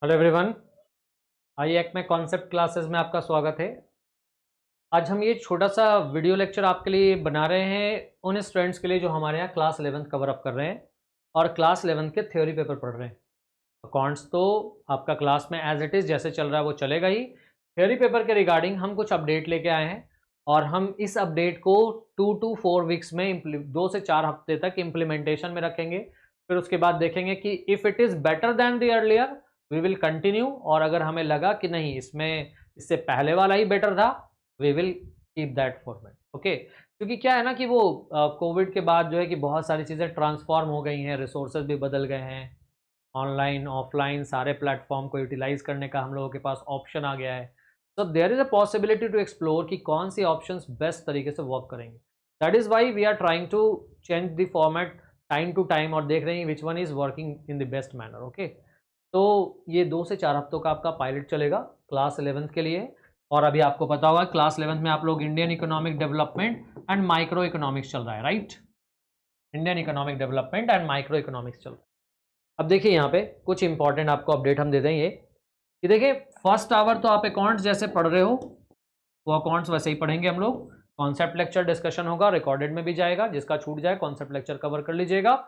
Hello everyone. I act में concept classes में आपका स्वागत है। आज हम ये छोटा सा वीडियो लेक्चर आपके लिए बना रहे हैं उन स्टूडेंट्स के लिए जो हमारे यहाँ क्लास 11th कवर अप कर रहे हैं और क्लास 11th के थ्योरी पेपर पढ़ रहे हैं। अकाउंट्स तो आपका क्लास में एज इट इज़ जैसे चल रहा है वो चलेगा ही। थ्योरी पेपर के रिगार्डिंग हम कुछ अपडेट लेके आए हैं और हम इस अपडेट को 2 to 4 वीक्स में 2 से 4 हफ्ते तक इम्प्लीमेंटेशन में रखेंगे। फिर उसके बाद देखेंगे कि if it is better than the earlier we will continue, और अगर हमें लगा कि नहीं इसमें इससे पहले वाला ही बेटर था we will keep that format. Okay, क्योंकि क्या है ना कि वो कोविड के बाद जो है कि बहुत सारी चीज़ें ट्रांसफॉर्म हो गई हैं, रिसोर्सेज भी बदल गए हैं, ऑनलाइन ऑफलाइन सारे प्लेटफॉर्म को यूटिलाइज करने का हम लोगों के पास ऑप्शन आ गया है। तो there is a possibility to explore कि कौन सी ऑप्शंस बेस्ट तरीके से वर्क करेंगे। That is why we are trying to change the format time to time और देख रहे हैं which one is working in the best manner. Okay, तो ये 2 से 4 हफ्तों का आपका पायलट चलेगा क्लास 11th के लिए। और अभी आपको पता होगा क्लास 11th में आप लोग Indian economic development and micro economics चल रहा है, right? Indian economic development and micro economics चल रहा है। अब देखिए यहाँ पे कुछ इंपॉर्टेंट आपको अपडेट हम दे दें ये कि देखिए फर्स्ट आवर तो आप अकाउंट्स जैसे पढ़ रहे हो वो अकाउंट्स वैसे ही पढ़ेंगे हम लोग। कॉन्सेप्ट लेक्चर डिस्कशन होगा, रिकॉर्डेड में भी जाएगा, जिसका छूट जाए कॉन्सेप्ट लेक्चर कवर कर लीजिएगा।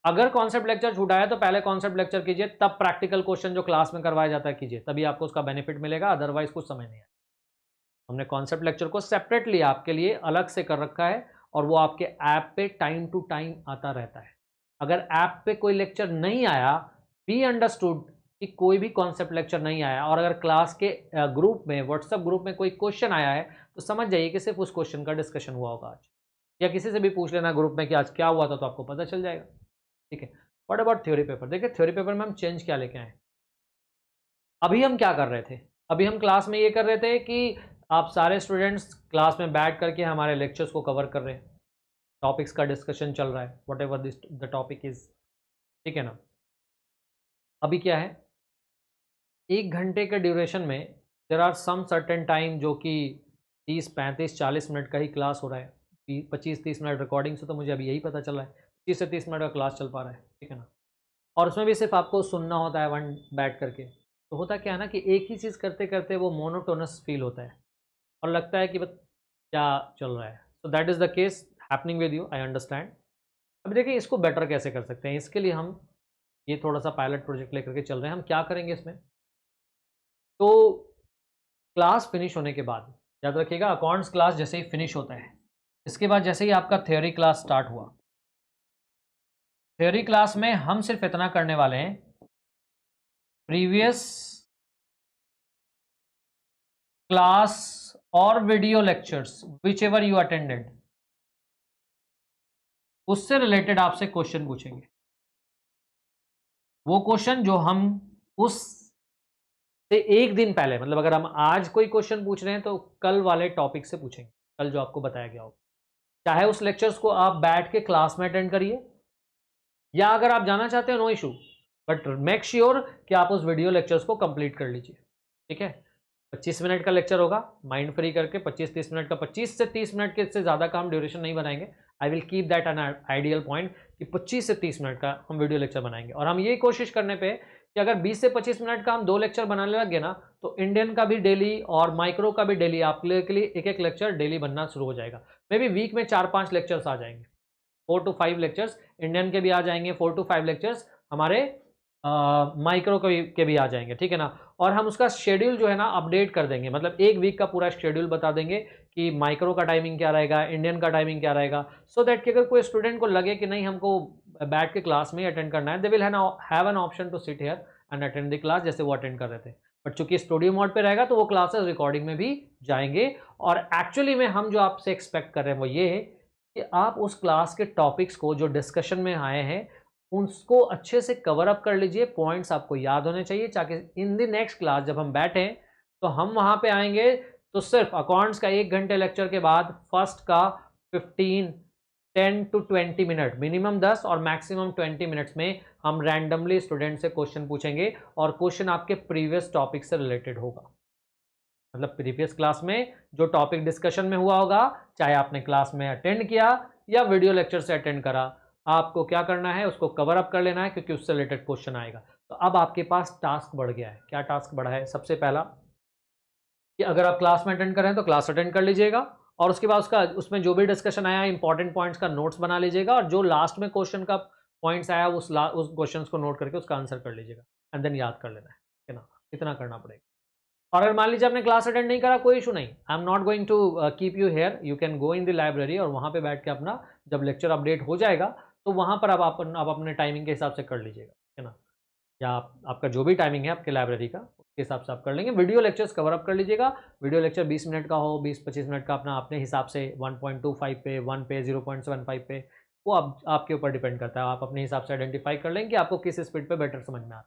अगर कॉन्सेप्ट लेक्चर छूटा है तो पहले कॉन्सेप्ट लेक्चर कीजिए, तब प्रैक्टिकल क्वेश्चन जो क्लास में करवाया जाता है कीजिए, तभी आपको उसका बेनिफिट मिलेगा, अदरवाइज कुछ समझ नहीं आएगा। हमने कॉन्सेप्ट लेक्चर को सेपरेटली आपके लिए अलग से कर रखा है और वो आपके ऐप पे टाइम टू टाइम आता रहता है। अगर ऐप पे कोई लेक्चर नहीं आया, बी अंडरस्टूड कि कोई भी कॉन्सेप्ट लेक्चर नहीं आया, और अगर क्लास के ग्रुप में व्हाट्सएप ग्रुप में कोई क्वेश्चन आया है तो समझ जाइए कि सिर्फ उस क्वेश्चन का डिस्कशन हुआ होगा आज, या किसी से भी पूछ लेना ग्रुप में कि आज क्या हुआ था तो आपको पता चल जाएगा। ठीक है, व्हाट अबाउट थ्योरी पेपर? देखिए थ्योरी पेपर में हम चेंज क्या लेके आए। अभी हम क्या कर रहे थे, अभी हम क्लास में ये कर रहे थे कि आप सारे स्टूडेंट्स क्लास में बैठ करके हमारे लेक्चर्स को कवर कर रहे हैं, टॉपिक्स का डिस्कशन चल रहा है, what ever this the topic is. ठीक है ना? अभी क्या है, 1 घंटे के ड्यूरेशन में there are some certain time जो कि 30 35 40 मिनट का ही क्लास हो रहा है। 25 30 मिनट रिकॉर्डिंग से तो मुझे अभी यही पता चल रहा है 30 से 30 मिनट का क्लास चल पा रहा है। ठीक है ना? और उसमें भी सिर्फ आपको सुनना होता है वन बैठ करके। तो होता क्या है ना कि एक ही चीज़ करते करते वो मोनोटोनस फील होता है और लगता है कि बस क्या चल रहा है। So that is the case happening with you, I understand. अब देखिए इसको बेटर कैसे कर सकते हैं, इसके लिए हम ये थोड़ा सा पायलट प्रोजेक्ट लेकर के चल रहे हैं। हम क्या करेंगे इसमें, तो क्लास फिनिश होने के बाद याद रखिएगा अकाउंट्स क्लास जैसे ही फिनिश होता है, इसके बाद जैसे ही आपका थ्योरी क्लास स्टार्ट हुआ, थ्योरी क्लास में हम सिर्फ इतना करने वाले हैं, प्रीवियस क्लास और video lectures which ever you attended उससे रिलेटेड आपसे क्वेश्चन पूछेंगे। वो क्वेश्चन जो हम उस से एक दिन पहले, मतलब अगर हम आज कोई क्वेश्चन पूछ रहे हैं तो कल वाले टॉपिक से पूछेंगे, कल जो आपको बताया गया हो। चाहे उस लेक्चर्स को आप बैठ के क्लास में अटेंड करिए, या अगर आप जाना चाहते हो no issue, but make sure कि आप उस वीडियो लेक्चर्स को कंप्लीट कर लीजिए। ठीक है, 25 मिनट का लेक्चर होगा, माइंड फ्री करके 25 30 मिनट का, 25 से 30 मिनट के से ज़्यादा का हम ड्यूरेशन नहीं बनाएंगे। I will keep that an ideal point कि 25 से 30 मिनट का हम वीडियो लेक्चर बनाएंगे। और हम ये कोशिश करने पे कि अगर 20 से 25 मिनट का हम 2 लेक्चर बनाने लग गए ना, तो इंडियन का भी डेली और माइक्रो का भी डेली आप लोगों के लिए एक एक लेक्चर डेली बनना शुरू हो जाएगा। मे बी वीक में 4 5 लेक्चर्स आ जाएंगे, 4 to 5 लेक्चर्स इंडियन के भी आ जाएंगे, 4 to 5 लेक्चर्स हमारे माइक्रो के भी आ जाएंगे। ठीक है ना? और हम उसका शेड्यूल जो है ना अपडेट कर देंगे, मतलब एक वीक का पूरा शेड्यूल बता देंगे कि माइक्रो का टाइमिंग क्या रहेगा, इंडियन का टाइमिंग क्या रहेगा, सो दैट कि अगर कोई स्टूडेंट को लगे कि नहीं हमको बैठ के क्लास में ही अटेंड करना है, they will have an option to sit here and attend the class जैसे वो अटेंड कर रहे थे। बट चूंकि स्टूडियो मोड पे रहेगा तो वो क्लासेस रिकॉर्डिंग में भी जाएंगे। और एक्चुअली में हम जो आपसे एक्सपेक्ट कर रहे हैं वो ये है कि आप उस क्लास के टॉपिक्स को जो डिस्कशन में आए हैं उसको अच्छे से कवर अप कर लीजिए, पॉइंट्स आपको याद होने चाहिए, ताकि इन द नेक्स्ट क्लास जब हम बैठें तो हम वहाँ पे आएंगे तो सिर्फ अकाउंट्स का 1 घंटे लेक्चर के बाद फर्स्ट का 15 10 to 20 मिनट, मिनिमम 10 और मैक्सिमम 20 मिनट्स में हम रैंडमली स्टूडेंट से क्वेश्चन पूछेंगे और क्वेश्चन आपके प्रीवियस टॉपिक से रिलेटेड होगा। मतलब प्रीवियस क्लास में जो टॉपिक डिस्कशन में हुआ होगा, चाहे आपने क्लास में अटेंड किया या वीडियो लेक्चर से अटेंड करा, आपको क्या करना है उसको कवर अप कर लेना है, क्योंकि उससे रिलेटेड क्वेश्चन आएगा। तो अब आपके पास टास्क बढ़ गया है। क्या टास्क बढ़ा है? सबसे पहला कि अगर आप क्लास में अटेंड कर रहे हैं तो क्लास अटेंड कर लीजिएगा, और उसके बाद उसमें जो भी डिस्कशन आया इंपॉर्टेंट पॉइंट्स का नोट्स बना लीजिएगा, और जो लास्ट में क्वेश्चन का पॉइंट्स आया उस क्वेश्चंस को नोट करके उसका आंसर कर लीजिएगा, एंड देन याद कर लेना है, ठीक है ना? इतना करना पड़ेगा। और अगर मान लीजिए आपने क्लास अटेंड नहीं करा, कोई इशू नहीं, I am not going to keep you here, you can go in the library, और वहाँ पे बैठ के अपना जब लेक्चर अपडेट हो जाएगा तो वहाँ पर अब आप अपने टाइमिंग के हिसाब से कर लीजिएगा, है ना? या आपका जो भी टाइमिंग है आपके लाइब्रेरी का, उसके हिसाब से आप कर लेंगे। वीडियो लेक्चर्स कवर अप कर लीजिएगा। वीडियो लेक्चर 20 मिनट का हो, 20-25 मिनट का अपना अपने हिसाब से 1.25 पे, 1 पे, 0.75 पे, वो आपके ऊपर डिपेंड करता है। आप अपने हिसाब से आइडेंटिफाई कर लेंगे कि आपको किस स्पीड पे बेटर समझ में आ रहा है।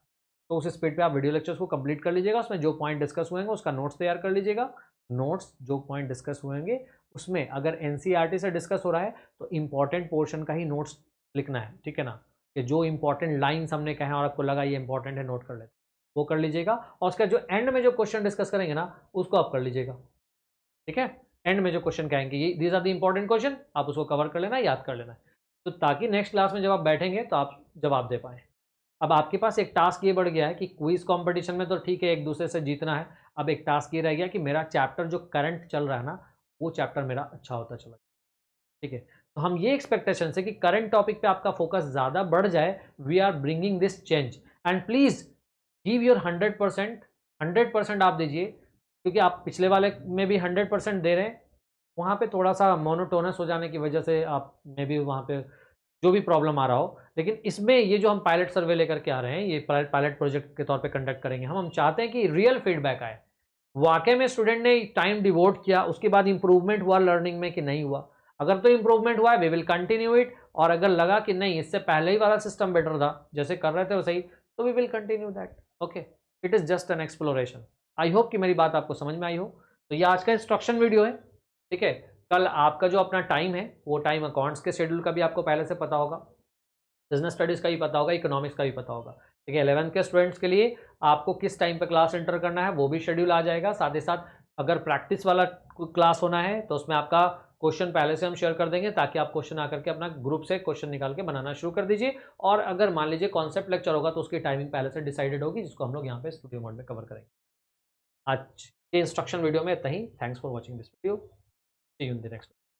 तो उस स्पीड पे आप वीडियो लेक्चर्स को कंप्लीट कर लीजिएगा। उसमें जो पॉइंट डिस्कस हुए उसका नोट्स तैयार कर लीजिएगा। नोट्स जो पॉइंट डिस्कस हुए उसमें अगर एनसीईआरटी से डिस्कस हो रहा है तो इंपॉर्टेंट पोर्शन का ही नोट्स लिखना है, ठीक है ना? कि जो इंपॉर्टेंट लाइन्स हमने कहे और आपको लगा ये इंपॉर्टेंट है, नोट कर लेते, वो कर लीजिएगा। और उसका जो एंड में जो क्वेश्चन डिस्कस करेंगे ना, उसको आप कर लीजिएगा, ठीक है? एंड में जो क्वेश्चन कहेंगे ये these are the important question, आप उसको कवर कर लेना है, याद कर लेना है, तो ताकि नेक्स्ट क्लास में जब आप बैठेंगे तो आप जवाब दे पाएँ। अब आपके पास एक टास्क ये बढ़ गया है कि क्विज कंपटीशन में तो ठीक है एक दूसरे से जीतना है, अब एक टास्क ये रह गया कि मेरा चैप्टर जो करंट चल रहा है ना, वो चैप्टर मेरा अच्छा होता चला जाए, ठीक है? तो हम ये एक्सपेक्टेशन से कि करंट टॉपिक पे आपका फोकस ज़्यादा बढ़ जाए, we are bringing this change, and please give your 100%, 100% आप दीजिए, क्योंकि आप पिछले वाले में भी 100% दे रहे हैं, वहाँ पे थोड़ा-सा मोनोटोनस हो जाने की वजह से आप मे बी वहाँ पे जो भी प्रॉब्लम आ रहा हो, लेकिन इसमें ये जो हम पायलट सर्वे लेकर के आ रहे हैं, ये पायलट प्रोजेक्ट के तौर पे कंडक्ट करेंगे हम चाहते हैं कि रियल फीडबैक आए। वाक़ई में स्टूडेंट ने टाइम डिवोट किया, उसके बाद इम्प्रूवमेंट हुआ लर्निंग में कि नहीं हुआ? अगर तो इम्प्रूवमेंट हुआ है, वी विल कंटिन्यू इट, और अगर लगा कि नहीं इससे पहले ही वाला सिस्टम बेटर था, जैसे कर रहे थे वैसे ही, तो we will continue that, okay? It is just an exploration. I hope कि मेरी बात आपको समझ में आई हो। तो ये आज का इंस्ट्रक्शन वीडियो है, ठीक है? कल आपका जो अपना टाइम है, वो टाइम अकाउंट्स के शेड्यूल का भी आपको पहले से पता होगा, बिज़नेस स्टडीज़ का भी पता होगा, इकोनॉमिक्स का भी पता होगा, ठीक है? 11th के स्टूडेंट्स के लिए आपको किस टाइम पे क्लास एंटर करना है, वो भी शेड्यूल आ जाएगा। साथ ही साथ अगर प्रैक्टिस वाला क्लास होना है, तो उसमें आपका क्वेश्चन पहले से हम शेयर कर देंगे, ताकि आप क्वेश्चन आकर के अपना ग्रुप से क्वेश्चन निकाल के बनाना शुरू कर दीजिए। और अगर मान लीजिए कॉन्सेप्ट लेक्चर होगा, तो उसकी टाइमिंग पहले से डिसाइडेड होगी, जिसको हम लोग यहाँ पे स्टूडियो मोड में कवर करेंगे। आज के इंस्ट्रक्शन वीडियो में इतना ही। Thanks for watching this video. See you in the next.